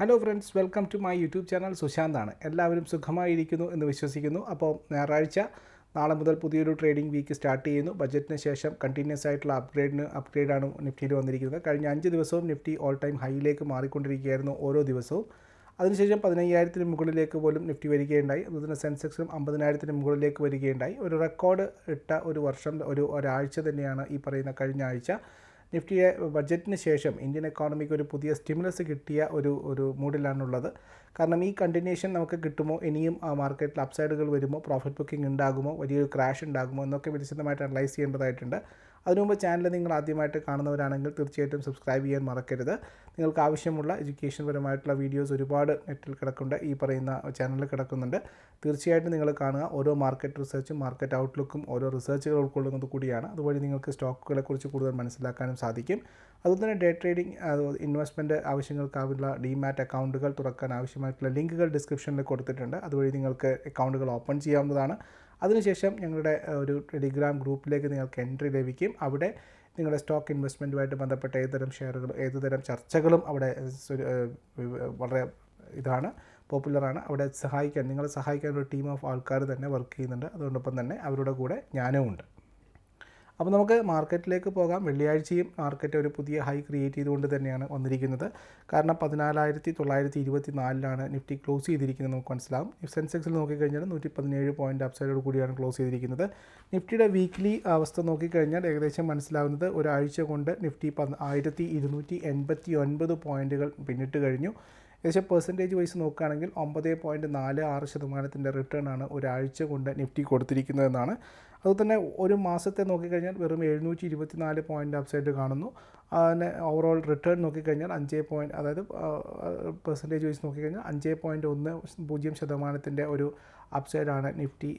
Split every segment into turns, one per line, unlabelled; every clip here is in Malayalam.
Hello friends, welcome to my YouTube channel. സുശാന്താണ്. എല്ലാവരും സുഖമായിരിക്കുന്നു എന്ന് വിശ്വസിക്കുന്നു. അപ്പോൾ ഞായറാഴ്ച നാളെ മുതൽ പുതിയൊരു ട്രേഡിംഗ് വീക്ക് സ്റ്റാർട്ട് ചെയ്യുന്നു. ബജറ്റിന് ശേഷം കണ്ടിന്യൂസ് ആയിട്ടുള്ള അപ്ഗ്രേഡാണ് നിഫ്റ്റിയിൽ വന്നിരിക്കുന്നത്. കഴിഞ്ഞ 5 ദിവസവും നിഫ്റ്റി ഓൾ ടൈം ഹൈയിലേക്ക് മാറിക്കൊണ്ടിരിക്കുകയായിരുന്നു ഓരോ ദിവസവും. അതിനുശേഷം 15,000 മുകളിലേക്ക് പോലും നിഫ്റ്റി വരികയുണ്ടായി. അതുപോലെ സെൻസെക്സും 50,000 മുകളിലേക്ക് വരികയുണ്ടായി. ഒരു റെക്കോർഡ് ഇട്ട ഒരാഴ്ച തന്നെയാണ് ഈ പറയുന്ന കഴിഞ്ഞ ആഴ്ച. നിഫ്റ്റിയെ ബഡ്ജറ്റിന് ശേഷം ഇന്ത്യൻ എക്കോണമിക്ക് ഒരു പുതിയ സ്റ്റിമുലസ് കിട്ടിയ ഒരു മൂഡിലാണുള്ളത്. കാരണം ഈ കണ്ടിന്യൂഷൻ നമുക്ക് കിട്ടുമോ, ഇനിയും മാർക്കറ്റിൽ അപ്സൈഡുകൾ വരുമോ, പ്രോഫിറ്റ് ബുക്കിംഗ് ഉണ്ടാകുമോ, വലിയൊരു ക്രാഷ് ഉണ്ടാകുമോ എന്നൊക്കെ വിശദമായിട്ട് അനലൈസ് ചെയ്യേണ്ടതായിട്ടുണ്ട്. അതിനുമുമ്പ് ചാനൽ നിങ്ങൾ ആദ്യമായിട്ട് കാണുന്നവരാണെങ്കിൽ തീർച്ചയായിട്ടും സബ്സ്ക്രൈബ് ചെയ്യാൻ മറക്കരുത്. നിങ്ങൾക്ക് ആവശ്യമുള്ള എഡ്യൂക്കേഷൻ പരമായിട്ടുള്ള വീഡിയോസ് ഒരുപാട് നെറ്റിൽ കിടക്കുന്നുണ്ട്, ഈ പറയുന്ന ചാനലിൽ കിടക്കുന്നുണ്ട്. തീർച്ചയായിട്ടും നിങ്ങൾ കാണുക. ഓരോ മാർക്കറ്റ് റിസർച്ചും മാർക്കറ്റ് ഔട്ട്ലുക്കും ഓരോ റിസർച്ചുകൾ ഉൾക്കൊള്ളുന്നത് കൂടിയാണ്. അതുവഴി നിങ്ങൾക്ക് സ്റ്റോക്കുകളെക്കുറിച്ച് കൂടുതൽ മനസ്സിലാക്കാനും സാധിക്കും. അതുപോലെ തന്നെ ഡേ ട്രേഡിംഗ് ഇൻവെസ്റ്റ്മെൻറ്റ് ആവശ്യങ്ങൾക്കാവുള്ള ഡിമാറ്റ് അക്കൗണ്ടുകൾ തുറക്കാൻ ആവശ്യമായിട്ടുള്ള ലിങ്കുകൾ ഡിസ്ക്രിപ്ഷനിൽ കൊടുത്തിട്ടുണ്ട്. അതുവഴി നിങ്ങൾക്ക് അക്കൗണ്ടുകൾ ഓപ്പൺ ചെയ്യാവുന്നതാണ്. അതിനുശേഷം ഞങ്ങളുടെ ഒരു ടെലിഗ്രാം ഗ്രൂപ്പിലേക്ക് നിങ്ങൾക്ക് എൻട്രി ലഭിക്കും. അവിടെ നിങ്ങളുടെ സ്റ്റോക്ക് ഇൻവെസ്റ്റ്മെൻറ്റുമായിട്ട് ബന്ധപ്പെട്ട ഏതുതരം ഷെയറുകൾ, ഏതുതരം ചർച്ചകളും അവിടെ വളരെ പോപ്പുലറാണ്. അവിടെ നിങ്ങളെ സഹായിക്കാൻ ഒരു ടീം ഓഫ് ആൾക്കാർ തന്നെ വർക്ക് ചെയ്യുന്നുണ്ട്. അതോടൊപ്പം തന്നെ അവരുടെ കൂടെ ഞാനും ഉണ്ട്. അപ്പോൾ നമുക്ക് മാർക്കറ്റിലേക്ക് പോകാം. വെള്ളിയാഴ്ചയും മാർക്കറ്റ് ഒരു പുതിയ ഹൈ ക്രിയേറ്റ് ചെയ്തുകൊണ്ട് തന്നെയാണ് വന്നിരിക്കുന്നത്. കാരണം 14,924 നിഫ്റ്റി ക്ലോസ് ചെയ്തിരിക്കുന്നത് നമുക്ക് മനസ്സിലാകും. സെൻസെക്സിൽ നോക്കിക്കഴിഞ്ഞാൽ 117 പോയിൻ്റ് അപ്സൈഡോട് കൂടിയാണ് ക്ലോസ് ചെയ്തിരിക്കുന്നത്. നിഫ്റ്റിയുടെ വീക്ക്ലി അവസ്ഥ നോക്കിക്കഴിഞ്ഞാൽ ഏകദേശം മനസ്സിലാവുന്നത് ഒരാഴ്ച കൊണ്ട് നിഫ്റ്റി 1,289 പോയിൻറ്റുകൾ പിന്നിട്ട് കഴിഞ്ഞു. ഏകദേശം പെർസെൻറ്റേജ് വൈസ് നോക്കുകയാണെങ്കിൽ 9.46% റിട്ടേൺ ആണ് ഒരാഴ്ച കൊണ്ട് നിഫ്റ്റി കൊടുത്തിരിക്കുന്നതെന്നാണ്. അതുതന്നെ ഒരു മാസത്തെ നോക്കിക്കഴിഞ്ഞാൽ വെറും 724 പോയിൻ്റ് അപ്സൈഡ് കാണുന്നു. അതിന് ഓവറോൾ റിട്ടേൺ നോക്കിക്കഴിഞ്ഞാൽ 5 അതായത് പെർസെൻറ്റേജ് വൈസ് നോക്കിക്കഴിഞ്ഞാൽ 5.10% ഒരു അപ്സൈഡാണ് നിഫ്റ്റി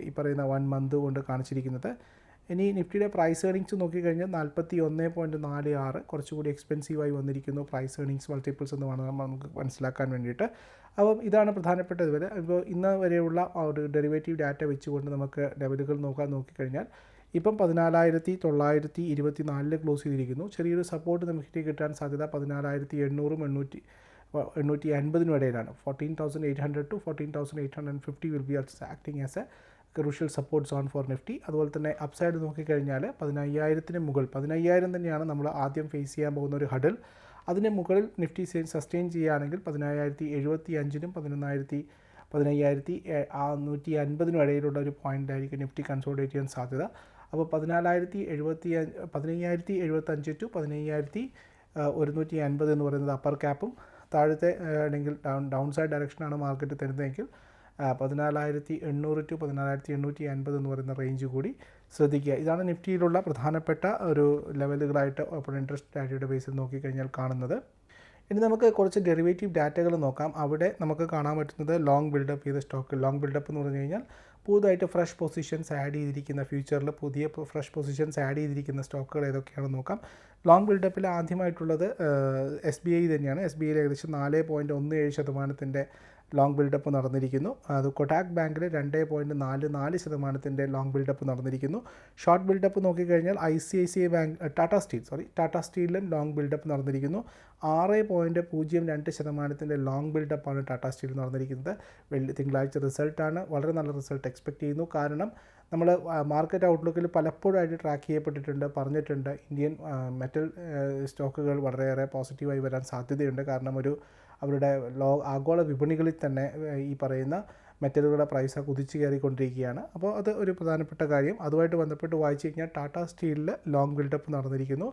ഈ പറയുന്ന 1 മന്ത് കൊണ്ട് കാണിച്ചിരിക്കുന്നത്. ഇനി നിഫ്റ്റിയുടെ പ്രൈസ് ഏർണിങ്സ് നോക്കിക്കഴിഞ്ഞാൽ 41.46 കുറച്ചുകൂടി എക്സ്പെൻസീവായി വന്നിരിക്കുന്നു പ്രൈസ് ഏർണിങ്സ് മൾട്ടിപ്പിൾസ് എന്ന് വേണം നമുക്ക് മനസ്സിലാക്കാൻ വേണ്ടിയിട്ട്. അപ്പം ഇതാണ് പ്രധാനപ്പെട്ട വില. ഇപ്പോൾ ഇന്ന് വരെയുള്ള ഒരു ഡെറിവേറ്റീവ് ഡാറ്റ വെച്ചുകൊണ്ട് നമുക്ക് ലെവലുകൾ നോക്കിക്കഴിഞ്ഞാൽ ഇപ്പം 14,924 ക്ലോസ് ചെയ്തിരിക്കുന്നു. ചെറിയൊരു സപ്പോർട്ട് നമുക്ക് കിട്ടാൻ സാധ്യത 14,800 850 ഇടയിലാണ്. 14,800 to 14,850 will be acting as a crucial support zone for Nifty. അതുപോലെ തന്നെ അപ്സൈഡ് നോക്കിക്കഴിഞ്ഞാൽ 15,000 മുകളിൽ 15,000 തന്നെയാണ് നമ്മൾ ആദ്യം ഫേസ് ചെയ്യാൻ പോകുന്ന ഒരു ഹഡിൽ. അതിന് മുകളിൽ നിഫ്റ്റി സസ്റ്റെയിൻ ചെയ്യുകയാണെങ്കിൽ 15,075 15,150 ഇടയിലുള്ള ഒരു പോയിൻ്റായിരിക്കും നിഫ്റ്റി കൺസോളിഡേറ്റ് ചെയ്യാൻ സാധ്യത. അപ്പോൾ 15,075 ടു 15,150 എന്ന് പറയുന്നത് അപ്പർ ക്യാപ്പും, താഴത്തെ അല്ലെങ്കിൽ ഡൗൺ സൈഡ് ഡയറക്ഷനാണ് മാർക്കറ്റ് തരുന്നതെങ്കിൽ 14,800 ടു 14,850 എന്ന് പറയുന്ന റേഞ്ച് കൂടി ശ്രദ്ധിക്കുക. ഇതാണ് നിഫ്റ്റിയിലുള്ള പ്രധാനപ്പെട്ട ഒരു ലെവലുകളായിട്ട് ഓപ്പൺ ഇൻട്രസ്റ്റ് ഡാറ്റയുടെ ബേസിൽ നോക്കിക്കഴിഞ്ഞാൽ കാണുന്നത്. ഇനി നമുക്ക് കുറച്ച് ഡെറിവേറ്റീവ് ഡാറ്റകൾ നോക്കാം. അവിടെ നമുക്ക് കാണാൻ പറ്റുന്നത് ലോങ് ബിൽഡപ്പ് ചെയ്ത സ്റ്റോക്ക്. ലോങ് ബിൽഡപ്പ് എന്ന് പറഞ്ഞു കഴിഞ്ഞാൽ പുതുതായിട്ട് ഫ്രഷ് പൊസിഷൻസ് ആഡ് ചെയ്തിരിക്കുന്ന ഫ്യൂച്ചറിൽ പുതിയ ഫ്രഷ് പൊസിഷൻസ് ആഡ് ചെയ്തിരിക്കുന്ന സ്റ്റോക്കുകൾ ഏതൊക്കെയാണെന്ന് നോക്കാം. ലോങ് ബിൽഡപ്പിൽ ആദ്യമായിട്ടുള്ളത് SBI തന്നെയാണ്. SBIയിൽ ഏകദേശം 4.17% ലോങ് ബിൽഡപ്പ് നടന്നിരിക്കുന്നു. അത് കൊട്ടാക് ബാങ്കിൽ 2.44% ലോങ് ബിൽഡപ്പ് നടന്നിരിക്കുന്നു. ഷോർട്ട് ബിൽഡപ്പ് നോക്കിക്കഴിഞ്ഞാൽ ICICI ബാങ്ക് ടാറ്റ സ്റ്റീലിലും ലോങ് ബിൽഡപ്പ് നടന്നിരിക്കുന്നു. 6.02% ലോങ് ബിൽഡപ്പാണ് ടാറ്റ സ്റ്റീൽ നടന്നിരിക്കുന്നത്. തിങ്കളാഴ്ച റിസൾട്ടാണ്. വളരെ നല്ല റിസൾട്ട് എക്സ്പെക്റ്റ് ചെയ്യുന്നു. കാരണം നമ്മൾ മാർക്കറ്റ് ഔട്ട്ലുക്കിൽ പലപ്പോഴായിട്ട് ട്രാക്ക് ചെയ്യപ്പെട്ടിട്ടുണ്ട്, പറഞ്ഞിട്ടുണ്ട് ഇന്ത്യൻ മെറ്റൽ സ്റ്റോക്കുകൾ വളരെയേറെ പോസിറ്റീവായി വരാൻ സാധ്യതയുണ്ട്. കാരണം അവരുടെ ആഗോള വിപണികളിൽ തന്നെ ഈ പറയുന്ന മെറ്റലുകളുടെ പ്രൈസ് കുതിച്ച് കയറിക്കൊണ്ടിരിക്കുകയാണ്. അപ്പോൾ അത് ഒരു പ്രധാനപ്പെട്ട കാര്യം. അതുമായിട്ട് ബന്ധപ്പെട്ട് വായിച്ചു കഴിഞ്ഞാൽ ടാറ്റ സ്റ്റീലിൽ ലോങ് ബിൽഡപ്പ് നടന്നിരിക്കുന്നു.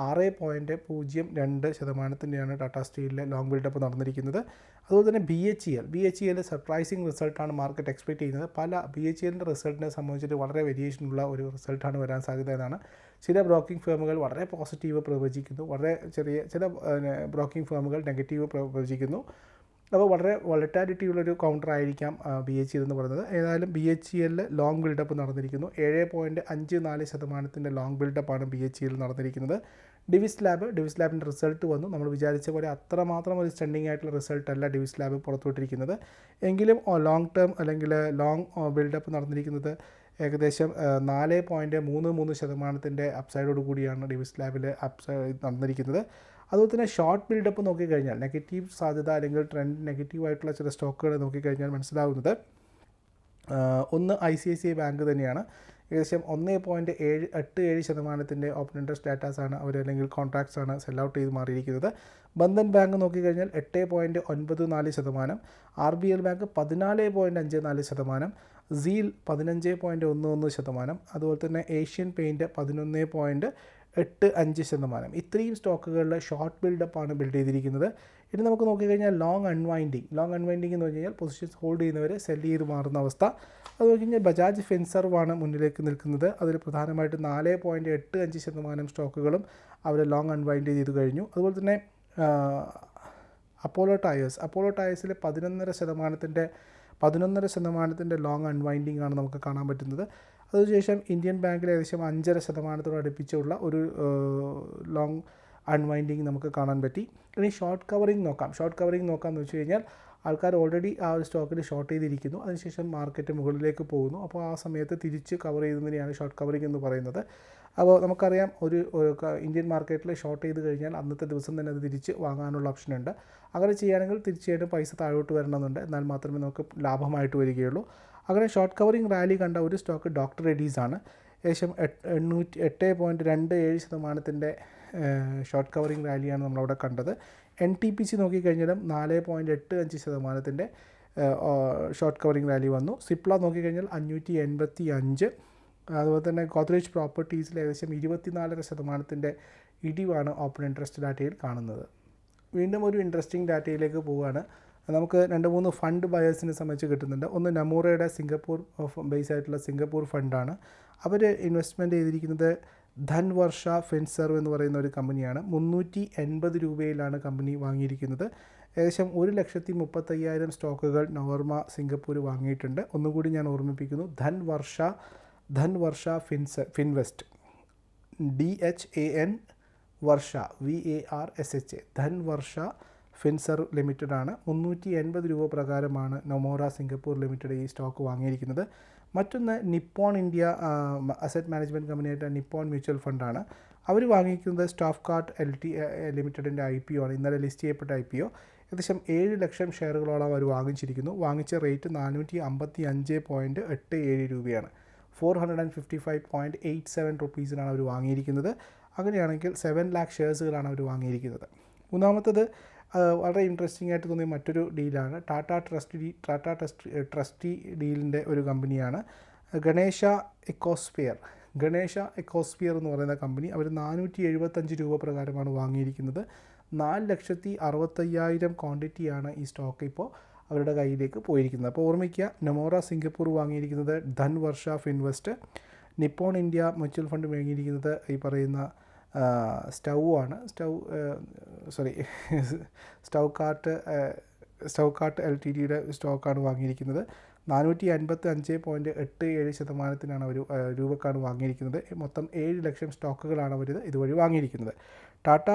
6.02%-യാണ് ടാറ്റ സ്റ്റീലിലെ ലോങ് ബിൽഡപ്പ് നടന്നിരിക്കുന്നത്. അതുപോലെ തന്നെ BHEL സർപ്രൈസിങ് റിസൾട്ടാണ് മാർക്കറ്റ് എക്സ്പെക്റ്റ് ചെയ്യുന്നത്. പല BHELൻ്റെ റിസൾട്ടിനെ സംബന്ധിച്ചിട്ട് വളരെ വേരിയേഷനുള്ള ഒരു റിസൾട്ടാണ് വരാൻ സാധ്യത എന്നാണ്. ചില ബ്രോക്കിംഗ് ഫേമുകൾ വളരെ പോസിറ്റീവ് പ്രവചിക്കുന്നു, ചില ബ്രോക്കിംഗ് ഫേമുകൾ നെഗറ്റീവ് പ്രവചിക്കുന്നു. അപ്പോൾ വളരെ വോളറ്റാലിറ്റിയുള്ളൊരു കൗണ്ടർ ആയിരിക്കാം BHEL എന്ന് പറയുന്നത്. ഏതായാലും BHEL ലോങ് ബിൽഡപ്പ് നടന്നിരിക്കുന്നു. 7.54% ലോങ് ബിൽഡപ്പാണ് BHEL നടന്നിരിക്കുന്നത്. ഡിവിസ് ലാബിൻ്റെ റിസൾട്ട് വന്നു. നമ്മൾ വിചാരിച്ച പോലെ അത്രമാത്രം ഒരു സ്റ്റണ്ടിങ് ആയിട്ടുള്ള റിസൾട്ടല്ല ഡിവിസ് ലാബ് പുറത്തുവിട്ടിരിക്കുന്നത്. എങ്കിലും ലോങ് ടേം അല്ലെങ്കിൽ ലോങ് ബിൽഡപ്പ് നടന്നിരിക്കുന്നത് ഏകദേശം 4.33% അപ്സൈഡോട് കൂടിയാണ് ഡിവിസ് ലാബിൽ നടന്നിരിക്കുന്നത്. അതുപോലെ തന്നെ ഷോർട്ട് ബിൽഡപ്പ് നോക്കിക്കഴിഞ്ഞാൽ നെഗറ്റീവ് സാധ്യത അല്ലെങ്കിൽ ട്രെൻഡ് നെഗറ്റീവായിട്ടുള്ള ചില സ്റ്റോക്കുകൾ നോക്കിക്കഴിഞ്ഞാൽ മനസ്സിലാവുന്നത് ഒന്ന് ICICI ബാങ്ക് തന്നെയാണ്. ഏകദേശം 1.87% ഓപ്പൺ ഇൻട്രസ്റ്റ് ഡാറ്റാസാണ് അവർ അല്ലെങ്കിൽ കോൺട്രാക്ട്സ് ആണ് സെൽ ഔട്ട് ചെയ്ത് മാറിയിരിക്കുന്നത്. ബന്ധൻ ബാങ്ക് നോക്കിക്കഴിഞ്ഞാൽ 8.94%, RBL ബാങ്ക് 14.54%, സീൽ 15.11%, അതുപോലെ തന്നെ ഏഷ്യൻ പെയിൻറ്റ് 11.85%. ഇത്രയും സ്റ്റോക്കുകളിൽ ഷോർട്ട് ബിൽഡപ്പാണ് ബിൽഡ് ചെയ്തിരിക്കുന്നത്. ഇനി നമുക്ക് നോക്കിക്കഴിഞ്ഞാൽ ലോങ് അൺവൈൻഡിങ് എന്ന് പറഞ്ഞു കഴിഞ്ഞാൽ പൊസിഷൻസ് ഹോൾഡ് ചെയ്യുന്നവർ സെല്ല് ചെയ്ത് മാറുന്ന അവസ്ഥ. അത് നോക്കിക്കഴിഞ്ഞാൽ ബജാജ് ഫിൻസർവാണ് മുന്നിലേക്ക് നിൽക്കുന്നത്. അതിൽ പ്രധാനമായിട്ട് 4.85% സ്റ്റോക്കുകളും അവർ ലോങ് അൺവൈൻഡ് ചെയ്ത് കഴിഞ്ഞു. അതുപോലെ തന്നെ അപ്പോളോ ടയേഴ്സിൽ 11.5% ലോങ് അൺവൈൻഡിങ് ആണ് നമുക്ക് കാണാൻ പറ്റുന്നത്. അതിനുശേഷം ഇന്ത്യൻ ബാങ്കിൽ ഏകദേശം 5.5% അടുപ്പിച്ചുള്ള ഒരു ലോങ് അൺവൈൻഡിങ് നമുക്ക് കാണാൻ പറ്റി. ഇനി ഷോർട്ട് കവറിങ് നോക്കാമെന്ന് വെച്ച് കഴിഞ്ഞാൽ ആൾക്കാർ ഓൾറെഡി ആ ഒരു സ്റ്റോക്കിൽ ഷോർട്ട് ചെയ്തിരിക്കുന്നു. അതിനുശേഷം മാർക്കറ്റ് മുകളിലേക്ക് പോകുന്നു. അപ്പോൾ ആ സമയത്ത് തിരിച്ച് കവർ ചെയ്യുന്നതിനെയാണ് ഷോർട്ട് കവറിങ് എന്ന് പറയുന്നത്. അപ്പോൾ നമുക്കറിയാം ഒരു ഇന്ത്യൻ മാർക്കറ്റിൽ ഷോർട്ട് ചെയ്ത് കഴിഞ്ഞാൽ അന്നത്തെ ദിവസം തന്നെ അത് തിരിച്ച് വാങ്ങാനുള്ള ഓപ്ഷനുണ്ട്. അങ്ങനെ ചെയ്യുകയാണെങ്കിൽ തീർച്ചയായിട്ടും പൈസ താഴോട്ട് വരണമെന്നുണ്ട്. എന്നാൽ മാത്രമേ നമുക്ക് ലാഭമായിട്ട് വരികയുള്ളൂ. അങ്ങനെ ഷോർട്ട് കവറിങ് റാലി കണ്ട ഒരു സ്റ്റോക്ക് ഡോക്ടർ റെഡ്ഡീസ് ആണ്. ഏകദേശം 8.27% ഷോർട്ട് കവറിങ് റാലിയാണ് നമ്മളവിടെ കണ്ടത്. NTPC നോക്കിക്കഴിഞ്ഞാലും 4.85% ഷോർട്ട് കവറിങ് റാലി വന്നു. സിപ്ല നോക്കിക്കഴിഞ്ഞാൽ 585. അതുപോലെ തന്നെ ഗോദ്രേജ് പ്രോപ്പർട്ടീസിൽ ഏകദേശം 24% ഇടിവാണ് ഓപ്പൺ ഇൻട്രസ്റ്റ് ഡാറ്റയിൽ കാണുന്നത്. വീണ്ടും ഒരു ഇൻട്രസ്റ്റിംഗ് ഡാറ്റയിലേക്ക് പോവുകയാണ്. നമുക്ക് 2-3 ഫണ്ട് ബയേഴ്സിനെ സംബന്ധിച്ച് കിട്ടുന്നുണ്ട്. ഒന്ന് നമൂറയുടെ സിംഗപ്പൂർ ബേസ് ആയിട്ടുള്ള സിംഗപ്പൂർ ഫണ്ടാണ്. അവർ ഇൻവെസ്റ്റ്മെൻറ്റ് ചെയ്തിരിക്കുന്നത് ധൻവർഷ ഫിൻസർവ് എന്ന് പറയുന്ന ഒരു കമ്പനിയാണ്. 380 രൂപയിലാണ് കമ്പനി വാങ്ങിയിരിക്കുന്നത്. ഏകദേശം 1,35,000 സ്റ്റോക്കുകൾ നവർമ സിംഗപ്പൂർ വാങ്ങിയിട്ടുണ്ട്. ഒന്നുകൂടി ഞാൻ ഓർമ്മിപ്പിക്കുന്നു, Dhanvarsha Finvest, DHAN Varsha VARSH, Dhanvarsha Finserv limited ആണ്. 380 രൂപ പ്രകാരമാണ് നൊമോറ സിംഗപ്പൂർ ലിമിറ്റഡ് ഈ സ്റ്റോക്ക് വാങ്ങിയിരിക്കുന്നത്. മറ്റൊന്ന് നിപ്പോൺ ഇന്ത്യ അസറ്റ് മാനേജ്മെൻറ്റ് കമ്പനിയായിട്ട് നിപ്പോൺ മ്യൂച്വൽ ഫണ്ടാണ്. അവർ വാങ്ങിയിരിക്കുന്നത് സ്റ്റോഫ്കാർട്ട് ലിമിറ്റഡിൻ്റെ IPO ആണ്. ഇന്നലെ ലിസ്റ്റ് ചെയ്യപ്പെട്ട IPO. ഏകദേശം 7 ലക്ഷം ഷെയറുകളോളം അവർ വാങ്ങിച്ചിരിക്കുന്നു. വാങ്ങിച്ച റേറ്റ് 455.87 രൂപയാണ്. 455.87 റുപ്പീസിനാണ് അവർ വാങ്ങിയിരിക്കുന്നത്. അങ്ങനെയാണെങ്കിൽ 7 lakh ഷെയർസുകളാണ് അവർ വാങ്ങിയിരിക്കുന്നത്. മൂന്നാമത്തത് വളരെ ഇൻട്രസ്റ്റിംഗ് ആയിട്ട് തോന്നിയ മറ്റൊരു ഡീലാണ് ടാറ്റ ട്രസ്റ്റി ഡീലിൻ്റെ ഒരു കമ്പനിയാണ് ഗണേശ എക്കോസ്ഫിയർ എന്ന് പറയുന്ന കമ്പനി. അവർ 475 രൂപ പ്രകാരമാണ് വാങ്ങിയിരിക്കുന്നത്. 4,60,000 ക്വാണ്ടിറ്റിയാണ് ഈ സ്റ്റോക്ക് ഇപ്പോൾ അവരുടെ കയ്യിലേക്ക് പോയിരിക്കുന്നത്. അപ്പോൾ ഓർമ്മിക്കുക, നൊമോറ സിംഗപ്പൂർ വാങ്ങിയിരിക്കുന്നത് Dhanvarsha Finvest, Nippon India mutual fund വാങ്ങിയിരിക്കുന്നത് ഈ പറയുന്ന സ്റ്റൗകാർട്ട് LTDയുടെ സ്റ്റോക്കാണ് വാങ്ങിയിരിക്കുന്നത്. 455.87% അവർ രൂപക്കാണ് വാങ്ങിയിരിക്കുന്നത്. മൊത്തം 7 ലക്ഷം സ്റ്റോക്കുകളാണ് അവർ ഇതുവഴി വാങ്ങിയിരിക്കുന്നത്. ടാറ്റ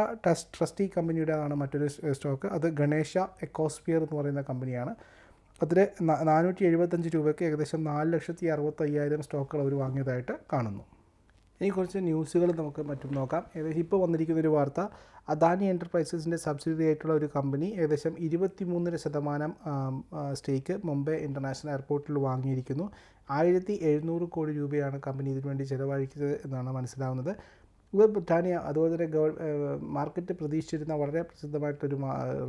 ട്രസ്റ്റി കമ്പനിയുടേതാണ് മറ്റൊരു സ്റ്റോക്ക്. അത് ഗണേശ എക്കോസ്ഫിയർ എന്ന് പറയുന്ന കമ്പനിയാണ്. അതിൽ 475 രൂപയ്ക്ക് ഏകദേശം 4,60,000 സ്റ്റോക്കുകൾ അവർ വാങ്ങിയതായിട്ട് കാണുന്നു. ഇനി കുറച്ച് ന്യൂസുകൾ നമുക്ക് മറ്റും നോക്കാം. ഏകദേശം ഇപ്പോൾ വന്നിരിക്കുന്നൊരു വാർത്ത, അദാനി എൻ്റർപ്രൈസസിൻ്റെ സബ്സിഡിയറി ആയിട്ടുള്ള ഒരു കമ്പനി ഏകദേശം 23% സ്റ്റേക്ക് മുംബൈ ഇൻ്റർനാഷണൽ എയർപോർട്ടിൽ വാങ്ങിയിരിക്കുന്നു. 1,700 കോടി രൂപയാണ് കമ്പനി ഇതിനുവേണ്ടി ചിലവഴിക്കുന്നത് എന്നാണ് മനസ്സിലാവുന്നത്. ഇത് ബ്രിട്ടാനിയ, അതുപോലെ തന്നെ മാർക്കറ്റ് പ്രതീക്ഷിച്ചിരുന്ന വളരെ പ്രസിദ്ധമായിട്ടൊരു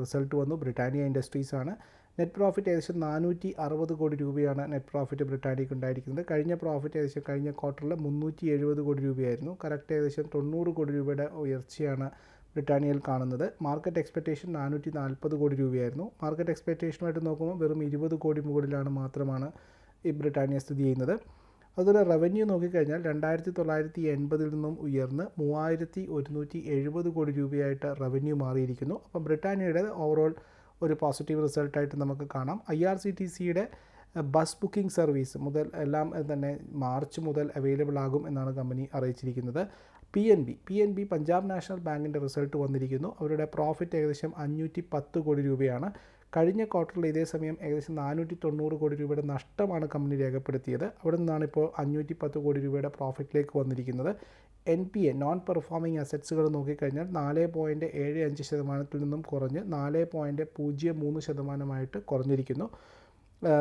റിസൾട്ട് വന്നു. ബ്രിട്ടാനിയ ഇൻഡസ്ട്രീസ് ആണ്. നെറ്റ് പ്രോഫിറ്റ് ഏകദേശം 460 കോടി രൂപയാണ് നെറ്റ് പ്രോഫിറ്റ് ബ്രിട്ടാനിയക്ക് ഉണ്ടായിരിക്കുന്നത്. കഴിഞ്ഞ പ്രോഫിറ്റ് ഏകദേശം കഴിഞ്ഞ ക്വാർട്ടറിൽ 370 കോടി രൂപയായിരുന്നു. കറക്റ്റ് ഏകദേശം 90 കോടി രൂപയുടെ ഉയർച്ചയാണ് ബ്രിട്ടാനിയയിൽ കാണുന്നത്. മാർക്കറ്റ് എക്സ്പെക്റ്റേഷൻ 440 കോടി രൂപയായിരുന്നു. മാർക്കറ്റ് എക്സ്പെക്റ്റേഷനുമായിട്ട് നോക്കുമ്പോൾ വെറും 20 കോടി മുകളിലാണ് മാത്രമാണ് ഈ ബ്രിട്ടാനിയ സ്ഥിതി ചെയ്യുന്നത്. അതുപോലെ റവന്യൂ നോക്കിക്കഴിഞ്ഞാൽ 2,980 നിന്നും ഉയർന്ന് 3,170 കോടി രൂപയായിട്ട് റവന്യൂ മാറിയിരിക്കുന്നു. അപ്പം ബ്രിട്ടാനിയയുടെ ഓവറോൾ ഒരു പോസിറ്റീവ് റിസൾട്ടായിട്ട് നമുക്ക് കാണാം. IRCTCയുടെ ബസ് ബുക്കിംഗ് സർവീസ് മുതൽ എല്ലാം തന്നെ മാർച്ച് മുതൽ അവൈലബിൾ ആകും എന്നാണ് കമ്പനി അറിയിച്ചിരിക്കുന്നത്. PNB പഞ്ചാബ് നാഷണൽ ബാങ്കിൻ്റെ റിസൾട്ട് വന്നിരിക്കുന്നു. അവരുടെ പ്രോഫിറ്റ് ഏകദേശം 510 കോടി രൂപയാണ്. കഴിഞ്ഞ ക്വാർട്ടറിൽ ഇതേ സമയം ഏകദേശം 490 കോടി രൂപയുടെ നഷ്ടമാണ് കമ്പനി രേഖപ്പെടുത്തിയത്. അവിടെ നിന്നാണ് ഇപ്പോൾ 510 കോടി രൂപയുടെ പ്രോഫിറ്റിലേക്ക് വന്നിരിക്കുന്നത്. NPA നോൺ പെർഫോമിംഗ് അസറ്റ്സുകൾ നോക്കിക്കഴിഞ്ഞാൽ 4.75% നിന്നും കുറഞ്ഞ് 4.03% കുറഞ്ഞിരിക്കുന്നു.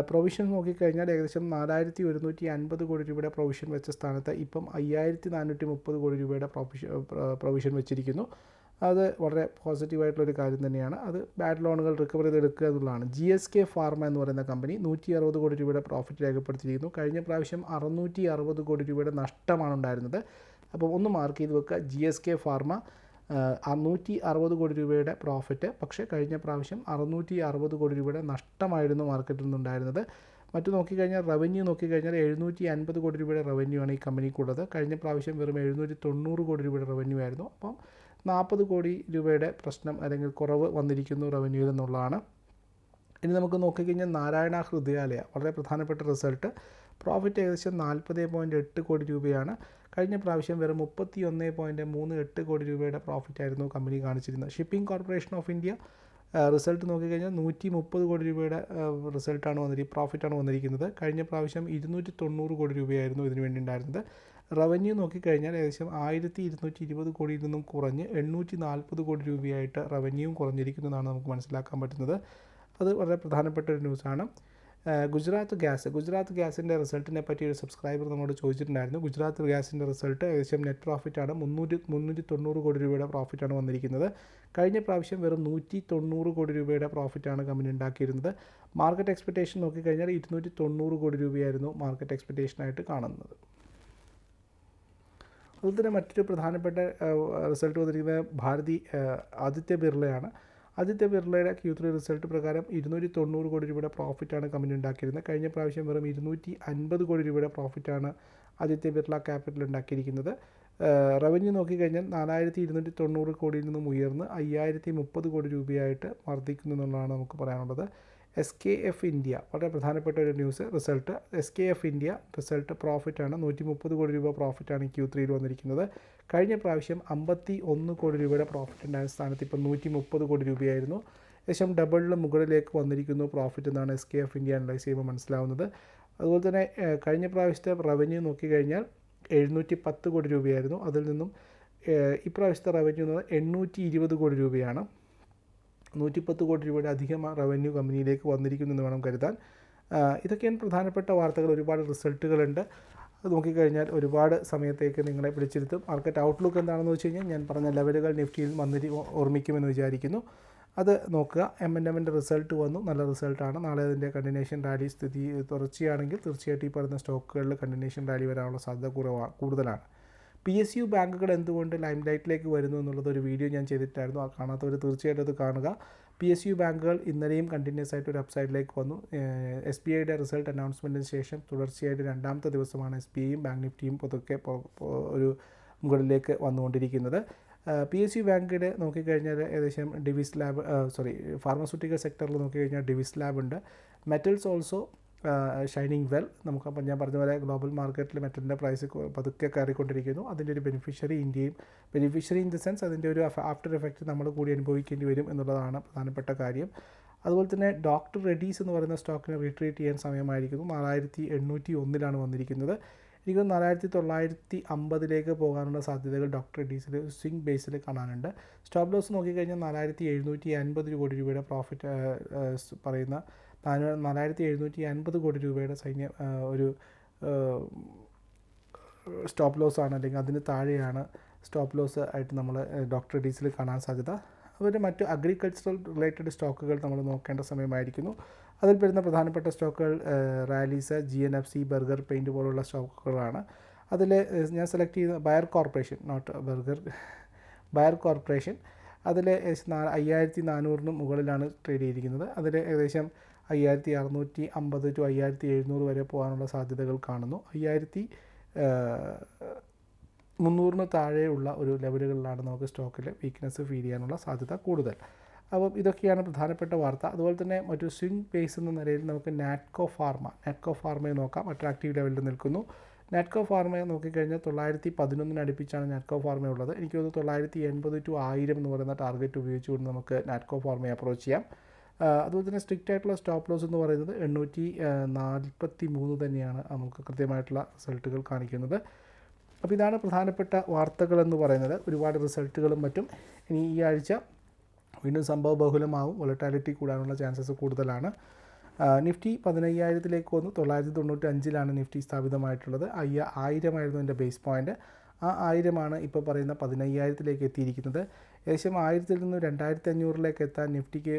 പ്രൊവിഷൻ നോക്കിക്കഴിഞ്ഞാൽ ഏകദേശം 4150 കോടി രൂപയുടെ പ്രൊവിഷൻ വെച്ച സ്ഥാനത്ത് ഇപ്പം 5430 കോടി രൂപയുടെ പ്രൊവിഷൻ വെച്ചിരിക്കുന്നു. അത് വളരെ പോസിറ്റീവായിട്ടുള്ളൊരു കാര്യം തന്നെയാണ്. അത് ബാഡ് ലോണുകൾ റിക്കവർ ചെയ്തെടുക്കുക എന്നുള്ളതാണ്. GSK ഫാർമ എന്ന് പറയുന്ന കമ്പനി 160 കോടി രൂപയുടെ പ്രോഫിറ്റ് രേഖപ്പെടുത്തിയിരിക്കുന്നു. കഴിഞ്ഞ പ്രാവശ്യം 660 കോടി രൂപയുടെ നഷ്ടമാണ് ഉണ്ടായിരുന്നത്. അപ്പോൾ ഒന്ന് മാർക്ക് ചെയ്ത് വെക്കുക, GSK ഫാർമ 160 കോടി രൂപയുടെ പ്രോഫിറ്റ്, പക്ഷേ കഴിഞ്ഞ പ്രാവശ്യം 660 കോടി രൂപയുടെ നഷ്ടമായിരുന്നു മാർക്കറ്റിൽ നിന്നുണ്ടായിരുന്നത്. മറ്റു നോക്കിക്കഴിഞ്ഞാൽ റവന്യൂ നോക്കിക്കഴിഞ്ഞാൽ 750 കോടി രൂപയുടെ റവന്യൂ ആണ് ഈ കമ്പനിക്കുള്ളത്. കഴിഞ്ഞ പ്രാവശ്യം വെറും 790 കോടി രൂപയുടെ റവന്യൂ ആയിരുന്നു. അപ്പം 40 കോടി രൂപയുടെ പ്രശ്നം അല്ലെങ്കിൽ കുറവ് വന്നിരിക്കുന്നു റവന്യൂവിൽ എന്നുള്ളതാണ്. ഇനി നമുക്ക് നോക്കിക്കഴിഞ്ഞാൽ നാരായണ ഹൃദയാലയ വളരെ പ്രധാനപ്പെട്ട റിസൾട്ട്. പ്രോഫിറ്റ് ഏകദേശം 40.8 കോടി രൂപയാണ്. കഴിഞ്ഞ പ്രാവശ്യം വെറും 31.38 കോടി രൂപയുടെ പ്രോഫിറ്റായിരുന്നു കമ്പനി കാണിച്ചിരുന്നത്. Shipping corporation of India result നോക്കിക്കഴിഞ്ഞാൽ 130 കോടി രൂപയുടെ പ്രോഫിറ്റാണ് വന്നിരിക്കുന്നത്. കഴിഞ്ഞ പ്രാവശ്യം 290 കോടി രൂപയായിരുന്നു ഇതിനു വേണ്ടി ഉണ്ടായിരുന്നത്. റവന്യൂ നോക്കിക്കഴിഞ്ഞാൽ ഏകദേശം 1220 കോടിയിൽ നിന്നും കുറഞ്ഞ് 840 കോടി രൂപയായിട്ട് റവന്യൂവും കുറഞ്ഞിരിക്കുന്നതാണ് നമുക്ക് മനസ്സിലാക്കാൻ പറ്റുന്നത്. അത് വളരെ പ്രധാനപ്പെട്ട ഒരു ന്യൂസാണ്. ഗുജറാത്ത് ഗ്യാസിൻ്റെ റിസൾട്ടിനെ പറ്റി ഒരു സബ്സ്ക്രൈബർ നമ്മളോട് ചോദിച്ചിട്ടുണ്ടായിരുന്നു. ഗുജറാത്ത് ഗ്യാസിൻ്റെ റിസൾട്ട് ഏകദേശം നെറ്റ് പ്രോഫിറ്റാണ് 390 കോടി രൂപയുടെ പ്രോഫിറ്റാണ് വന്നിരിക്കുന്നത്. കഴിഞ്ഞ പ്രാവശ്യം വെറും 190 കോടി രൂപയുടെ പ്രോഫിറ്റാണ് കമ്പനി ഉണ്ടാക്കിയിരുന്നത്. മാർക്കറ്റ് എക്സ്പെക്റ്റേഷൻ നോക്കിക്കഴിഞ്ഞാൽ 290 കോടി രൂപയായിരുന്നു മാർക്കറ്റ് എക്സ്പെക്റ്റേഷനായിട്ട് കാണുന്നത്. അതുപോലെ തന്നെ മറ്റൊരു പ്രധാനപ്പെട്ട റിസൾട്ട് വന്നിരിക്കുന്നത് ആദിത്യ ബിർളയാണ്. ആദിത്യ ബിർളയുടെ Q3 റിസൾട്ട് പ്രകാരം 290 കോടി രൂപയുടെ പ്രോഫിറ്റാണ് കമ്പനി ഉണ്ടാക്കിയിരുന്നത്. കഴിഞ്ഞ പ്രാവശ്യം വെറും 250 കോടി രൂപയുടെ പ്രോഫിറ്റാണ് ആദിത്യ ബിർള ക്യാപിറ്റൽ ഉണ്ടാക്കിയിരിക്കുന്നത്. റവന്യൂ നോക്കിക്കഴിഞ്ഞാൽ 4290 കോടിയിൽ നിന്നും ഉയർന്ന് 5030 കോടി രൂപയായിട്ട് വർദ്ധിക്കുന്നു എന്നുള്ളതാണ് നമുക്ക് പറയാനുള്ളത്. SKF ഇന്ത്യ വളരെ പ്രധാനപ്പെട്ട ഒരു news result. SKF India result പ്രോഫിറ്റാണ് 130 കോടി രൂപ പ്രോഫിറ്റാണ് Q3 വന്നിരിക്കുന്നത്. കഴിഞ്ഞ പ്രാവശ്യം 51 കോടി രൂപയുടെ പ്രോഫിറ്റ് ഉണ്ടായ സ്ഥാനത്ത് ഇപ്പം 130 കോടി രൂപയായിരുന്നു. ഏകദേശം ഡബിളിന് മുകളിലേക്ക് വന്നിരിക്കുന്നു പ്രോഫിറ്റ് എന്നാണ് SKF ഇന്ത്യ അനലൈസ് ചെയ്യുമ്പോൾ മനസ്സിലാവുന്നത്. അതുപോലെ തന്നെ കഴിഞ്ഞ പ്രാവശ്യത്തെ റവന്യൂ നോക്കിക്കഴിഞ്ഞാൽ 710 കോടി രൂപയായിരുന്നു. അതിൽ നിന്നും ഇപ്രാവശ്യത്തെ റവന്യൂ എന്ന് പറഞ്ഞാൽ 820 കോടി രൂപയാണ്. 110 കോടി രൂപയുടെ അധികം റവന്യൂ കമ്പനിയിലേക്ക് വന്നിരിക്കുന്നു എന്ന് വേണം കരുതാൻ. ഇതൊക്കെയാണ് പ്രധാനപ്പെട്ട വാർത്തകൾ. ഒരുപാട് റിസൾട്ടുകളുണ്ട്. അത് നോക്കിക്കഴിഞ്ഞാൽ ഒരുപാട് സമയത്തേക്ക് നിങ്ങളെ പിടിച്ചിരുത്തും. മാർക്കറ്റ് ഔട്ട്ലുക്ക് എന്താണെന്ന് വെച്ച് കഴിഞ്ഞാൽ ഞാൻ പറഞ്ഞ ലെവലുകൾ നിഫ്റ്റിയിൽ ഓർമ്മിക്കുമെന്ന് വിചാരിക്കുന്നു. അത് നോക്കുക. M&Mൻ്റെ റിസൾട്ട് വന്നു, നല്ല റിസൾട്ടാണ്. നാളെ അതിൻ്റെ കണ്ടിന്യൂഷൻ റാലി തുടർച്ചയാണെങ്കിൽ തീർച്ചയായിട്ടും ഈ പറയുന്ന സ്റ്റോക്കുകളിൽ കണ്ടിന്യൂഷൻ റാലി വരാനുള്ള സാധ്യത കൂടുതലാണ്. PSU ബാങ്കുകൾ എന്തുകൊണ്ട് ലൈം ലൈറ്റിലേക്ക് വരുന്നു എന്നുള്ളത് ഒരു വീഡിയോ ഞാൻ ചെയ്തിട്ടായിരുന്നു. ആ കാണാത്തവർ തീർച്ചയായിട്ടും അത് കാണുക. PSU ബാങ്കുകൾ ഇന്നലെയും കണ്ടിന്യൂസ് ആയിട്ട് ഒരു അപ്സൈഡിലേക്ക് വന്നു. SBIയുടെ റിസൾട്ട് അനൗൺസ്മെൻറ്റിന് ശേഷം തുടർച്ചയായിട്ട് രണ്ടാമത്തെ ദിവസമാണ് SBIയും ബാങ്ക് നിഫ്റ്റിയും പതുക്കെ ഒരു മുകളിലേക്ക് വന്നുകൊണ്ടിരിക്കുന്നത്. PSU ബാങ്കിൻ്റെ നോക്കിക്കഴിഞ്ഞാൽ ഏകദേശം ഫാർമസ്യൂട്ടിക്കൽ സെക്ടറിൽ നോക്കിക്കഴിഞ്ഞാൽ ഡിവിസ് ലാബ് ഉണ്ട്. Metals also shining well. നമുക്കപ്പം ഞാൻ പറഞ്ഞ പോലെ ഗ്ലോബൽ മാർക്കറ്റിൽ മെറ്റലിൻ്റെ പ്രൈസ് പതുക്കെ കയറിക്കൊണ്ടിരിക്കുന്നു. അതിൻ്റെ ഒരു ബെനിഫിഷ്യറി ഇന്ത്യയും, ബെനിഫിഷ്യറി ഇൻ ദി സെൻസ് അതിൻ്റെ ഒരു ആഫ്റ്റർ എഫക്റ്റ് നമ്മൾ കൂടി അനുഭവിക്കേണ്ടി വരും എന്നുള്ളതാണ് പ്രധാനപ്പെട്ട കാര്യം. അതുപോലെ തന്നെ ഡോക്ടർ റെഡ്ഡീസ് എന്ന് പറയുന്ന സ്റ്റോക്കിനെ റീട്രീറ്റ് ചെയ്യാൻ സമയമായിരിക്കുന്നു. 4801 വന്നിരിക്കുന്നത്. എനിക്ക് 4950 പോകാനുള്ള സാധ്യതകൾ ഡോക്ടർ റെഡ്ഡീസിൽ സ്വിംഗ് ബേസിൽ കാണാനുണ്ട്. സ്റ്റോപ്പ് ലോസ് നോക്കിക്കഴിഞ്ഞാൽ 4750 കോടി രൂപയുടെ പ്രോഫിറ്റ് പറയുന്ന 4750 കോടി രൂപയുടെ ഒരു സ്റ്റോപ്പ് ലോസ് ആണ്, അല്ലെങ്കിൽ അതിന് താഴെയാണ് സ്റ്റോപ്പ് ലോസ് ആയിട്ട് നമ്മൾ ഡോക്ടർ റെഡ്ഡീസിൽ കാണാൻ സാധ്യത. അതുപോലെ മറ്റ് അഗ്രികൾച്ചറൽ റിലേറ്റഡ് സ്റ്റോക്കുകൾ നമ്മൾ നോക്കേണ്ട സമയമായിരിക്കുന്നു. അതിൽ വരുന്ന പ്രധാനപ്പെട്ട സ്റ്റോക്കുകൾ റാലീസ്, GNFC, ബർഗർ പെയിൻറ്റ് പോലുള്ള സ്റ്റോക്കുകളാണ്. അതിൽ ഞാൻ സെലക്ട് ചെയ്ത ബയർ കോർപ്പറേഷൻ, ബയർ കോർപ്പറേഷൻ അതിൽ 5400 മുകളിലാണ് ട്രേഡ് ചെയ്തിരിക്കുന്നത്. അതിൽ ഏകദേശം 5650 to 5700 വരെ പോകാനുള്ള സാധ്യതകൾ കാണുന്നു. 5300 താഴെയുള്ള ഒരു ലെവലുകളിലാണ് നമുക്ക് സ്റ്റോക്കിൽ വീക്ക്നെസ് ഫീൽ ചെയ്യാനുള്ള സാധ്യത കൂടുതൽ. അപ്പം ഇതൊക്കെയാണ് പ്രധാനപ്പെട്ട വാർത്ത. അതുപോലെ തന്നെ മറ്റൊരു സ്വിംഗ് ബേസ് എന്ന നിലയിൽ നമുക്ക് നാറ്റ്കോ ഫാർമയെ നോക്കാം. അട്രാക്റ്റീവ് ലെവലിൽ നിൽക്കുന്നു. നാറ്റ്കോ ഫാർമയെ നോക്കിക്കഴിഞ്ഞാൽ 911 അടുപ്പിച്ചാണ് നാറ്റ്കോ ഫാർമ ഉള്ളത്. എനിക്ക് തോന്നുന്നു 980 to 1000 എന്ന് പറയുന്ന ടാർഗറ്റ് ഉപയോഗിച്ചുകൊണ്ട് നമുക്ക് നാറ്റ്കോ ഫാർമയെ അപ്രോച്ച് ചെയ്യാം. അതുപോലെ തന്നെ സ്ട്രിക്റ്റ് ആയിട്ടുള്ള സ്റ്റോപ്പ് ലോസ് എന്ന് പറയുന്നത് 843 തന്നെയാണ് നമുക്ക് കൃത്യമായിട്ടുള്ള റിസൾട്ടുകൾ കാണിക്കുന്നത്. അപ്പോൾ ഇതാണ് പ്രധാനപ്പെട്ട വാർത്തകളെന്ന് പറയുന്നത്. ഒരുപാട് റിസൾട്ടുകളും മറ്റും ഇനി ഈ ആഴ്ച വീണ്ടും സംഭവ ബഹുലമാവും, വോളറ്റാലിറ്റി കൂടാനുള്ള ചാൻസസ് കൂടുതലാണ്. നിഫ്റ്റി 15,000 വന്നു. 995 നിഫ്റ്റി സ്ഥാപിതമായിട്ടുള്ളത്. 1000 എൻ്റെ ബേസ് പോയിൻറ്റ്. ആ 1000 ഇപ്പോൾ പറയുന്ന 15,000 എത്തിയിരിക്കുന്നത്. ഏകദേശം 1000 നിന്ന് 2,500 എത്താൻ നിഫ്റ്റിക്ക്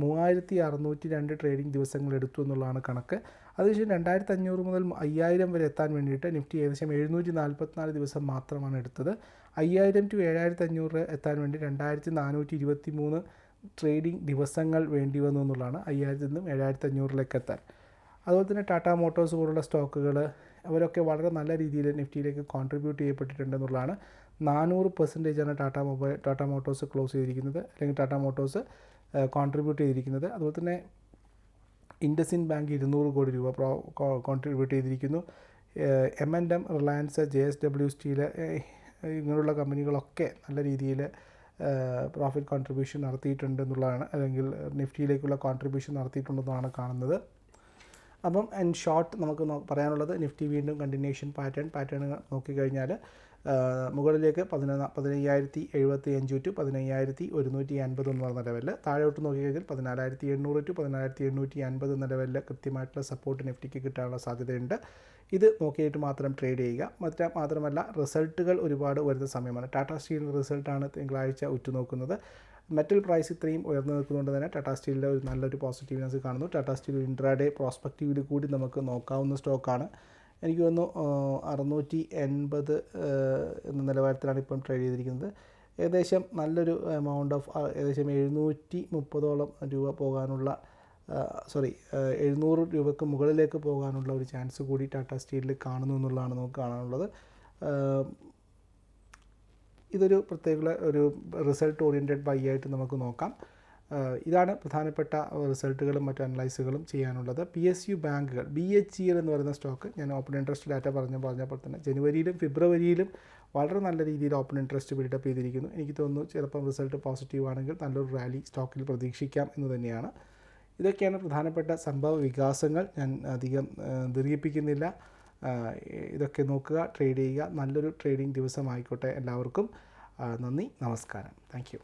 3,602 ട്രേഡിംഗ് ദിവസങ്ങൾ എടുത്തു എന്നുള്ളതാണ് കണക്ക്. അതിനുശേഷം 2,500 മുതൽ 5,000 വരെ എത്താൻ വേണ്ടിയിട്ട് നിഫ്റ്റി ഏകദേശം 744 ദിവസം മാത്രമാണ് എടുത്തത്. 5,000 to 7,500 എത്താൻ വേണ്ടി 2,423 ട്രേഡിംഗ് ദിവസങ്ങൾ വേണ്ടി വന്നു എന്നുള്ളതാണ് 5,000 നിന്നും 7,500 എത്താൻ. അതുപോലെ തന്നെ ടാറ്റ മോട്ടോഴ്സ് പോലുള്ള സ്റ്റോക്കുകൾ അവരൊക്കെ വളരെ നല്ല രീതിയിൽ നിഫ്റ്റിയിലേക്ക് കോൺട്രിബ്യൂട്ട് ചെയ്യപ്പെട്ടിട്ടുണ്ടെന്നുള്ളതാണ്. 400% ടാറ്റ മോട്ടോഴ്സ് ക്ലോസ് ചെയ്തിരിക്കുന്നത്, അല്ലെങ്കിൽ ടാറ്റ മോട്ടോഴ്സ് കോൺട്രിബ്യൂട്ട് ചെയ്തിരിക്കുന്നത്. അതുപോലെ തന്നെ ഇൻഡസിൻഡ് ബാങ്ക് 200 കോടി രൂപ കോൺട്രിബ്യൂട്ട് ചെയ്തിരിക്കുന്നു. M&M, റിലയൻസ്, JSW സ്റ്റീൽ ഇങ്ങനെയുള്ള കമ്പനികളൊക്കെ നല്ല രീതിയിൽ പ്രോഫിറ്റ് കോൺട്രിബ്യൂഷൻ നടത്തിയിട്ടുണ്ടെന്നുള്ളതാണ്, അല്ലെങ്കിൽ നിഫ്റ്റിയിലേക്കുള്ള കോൺട്രിബ്യൂഷൻ നടത്തിയിട്ടുണ്ടെന്നാണ് കാണുന്നത്. അപ്പം ഇൻ ഷോർട്ട് നമുക്ക് പറയാനുള്ളത്, നിഫ്റ്റി വീണ്ടും കണ്ടിന്യൂഷൻ പാറ്റേൺ നോക്കിക്കഴിഞ്ഞാൽ മുകളിലേക്ക് 15,075 ടു 15,150 എന്ന് പറഞ്ഞ ലെവലിൽ, താഴോട്ട് നോക്കിക്കഴിഞ്ഞാൽ 14,800 ടു 14,850 എന്ന ലെവലിൽ കൃത്യമായിട്ടുള്ള സപ്പോർട്ട് നിഫ്റ്റിക്ക് കിട്ടാനുള്ള സാധ്യതയുണ്ട്. ഇത് നോക്കിയിട്ട് മാത്രം ട്രേഡ് ചെയ്യുക. മാത്രമല്ല റിസൾട്ടുകൾ ഒരുപാട് വരുന്ന സമയമാണ്. ടാറ്റ സ്റ്റീലിൻ്റെ റിസൾട്ടാണ് തിങ്കളാഴ്ച ഉറ്റുനോക്കുന്നത്. മെറ്റൽ പ്രൈസ് ഇത്രയും ഉയർന്നു നിൽക്കുന്നതുകൊണ്ട് തന്നെ ടാറ്റ സ്റ്റീലിൻ്റെ ഒരു നല്ലൊരു പോസിറ്റീവ്നെസ് കാണുന്നു. ടാറ്റ സ്റ്റീൽ ഇൻട്രാഡേ പ്രോസ്പെക്റ്റീവിൽ കൂടി നമുക്ക് നോക്കാവുന്ന സ്റ്റോക്കാണ്. എനിക്ക് തോന്നുന്നു 680 എന്ന നിലവാരത്തിലാണ് ഇപ്പം ട്രേഡ് ചെയ്തിരിക്കുന്നത്. ഏകദേശം നല്ലൊരു എമൗണ്ട് ഓഫ് ഏകദേശം 730 രൂപ പോകാനുള്ള 700 രൂപയ്ക്ക് മുകളിലേക്ക് പോകാനുള്ള ഒരു ചാൻസ് കൂടി ടാറ്റ സ്റ്റീലിൽ കാണുന്നു എന്നുള്ളതാണ് നമുക്ക് കാണാനുള്ളത്. ഇതൊരു പ്രത്യേക ഒരു റിസൾട്ട് ഓറിയൻറ്റഡ് ബൈ ആയിട്ട് നമുക്ക് നോക്കാം. ഇതാണ് പ്രധാനപ്പെട്ട റിസൾട്ടുകളും മറ്റു അനലൈസുകളും ചെയ്യാനുള്ളത്. PSU ബാങ്കുകൾ, BHEL എന്ന് പറയുന്ന സ്റ്റോക്ക് ഞാൻ ഓപ്പൺ ഇൻട്രസ്റ്റ് ഡാറ്റ പറഞ്ഞപ്പോൾ തന്നെ ജനുവരിയിലും ഫെബ്രുവരിയിലും വളരെ നല്ല രീതിയിൽ ഓപ്പൺ ഇൻട്രസ്റ്റ് ബിൽഡപ്പ് ചെയ്തിരിക്കുന്നു. എനിക്ക് തോന്നുന്നു ചിലപ്പം റിസൾട്ട് പോസിറ്റീവ് ആണെങ്കിൽ നല്ലൊരു റാലി സ്റ്റോക്കിൽ പ്രതീക്ഷിക്കാം എന്ന് തന്നെയാണ്. ഇതൊക്കെയാണ് പ്രധാനപ്പെട്ട സംഭവ വികാസങ്ങൾ. ഞാൻ അധികം ദീർഘിപ്പിക്കുന്നില്ല. ഇതൊക്കെ നോക്കുക, ട്രേഡ് ചെയ്യുക. നല്ലൊരു ട്രേഡിംഗ് ദിവസമായിക്കോട്ടെ എല്ലാവർക്കും. നന്ദി, നമസ്കാരം. Thank you.